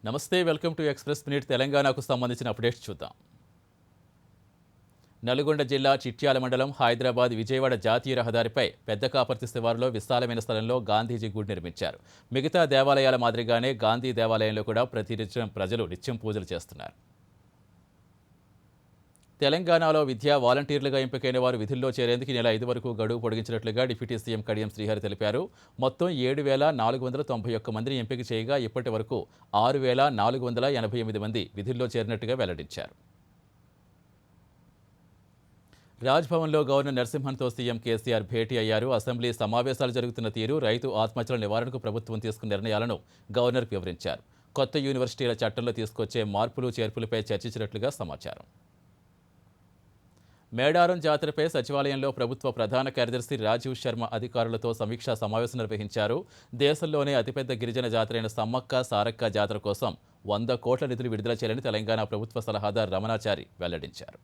నమస్తే, welcome to express minute. తెలంగాణకు సంబంధించిన అప్డేట్స్ చూద్దాం. నల్గొండ జిల్లా చిట్యాల మండలం హైదరాబాద్ విజయవాడ జాతీయ రహదారిపై పెద్ద కాపర్తి శివారులో విశాలమైన స్థలంలో గాంధీజీ గుడి నిర్మించారు. మిగతా దేవాలయాల మాదిరిగానే గాంధీ దేవాలయంలో కూడా ప్రతినిత్యం ప్రజలు నిత్యం పూజలు చేస్తున్నారు. తెలంగాణలో విద్యా వాలంటీర్లుగా ఎంపికైన వారు విధుల్లో చేరేందుకు ఈ నెల 5 వరకు గడువు పొడిగించినట్లుగా డిప్యూటీ సీఎం కడియం శ్రీహరి తెలిపారు. మొత్తం 7,491 మందిని ఎంపిక చేయగా ఇప్పటి వరకు 6,488 మంది విధుల్లో చేరినట్టుగా వెల్లడించారు. రాజ్భవన్లో గవర్నర్ నరసింహన్తో సీఎం కేసీఆర్ భేటీ అయ్యారు. అసెంబ్లీ సమావేశాలు జరుగుతున్న తీరు, రైతు ఆత్మహత్యల నివారణకు ప్రభుత్వం తీసుకున్న నిర్ణయాలను గవర్నర్కు వివరించారు. కొత్త యూనివర్సిటీల చట్టంలో తీసుకొచ్చే మార్పులు చేర్పులపై చర్చించినట్లుగా సమాచారం. మేడారం జాతరపై సచివాలయంలో ప్రభుత్వ ప్రధాన కార్యదర్శి రాజీవ్ శర్మ అధికారులతో సమీక్షా సమావేశం నిర్వహించారు. దేశంలోనే అతిపెద్ద గిరిజన జాతరైన సమ్మక్క సారక్క జాతర కోసం 100 కోట్ల నిధులు విడుదల చేయాలని తెలంగాణ ప్రభుత్వ సలహాదారు రమణాచారి వెల్లడించారు.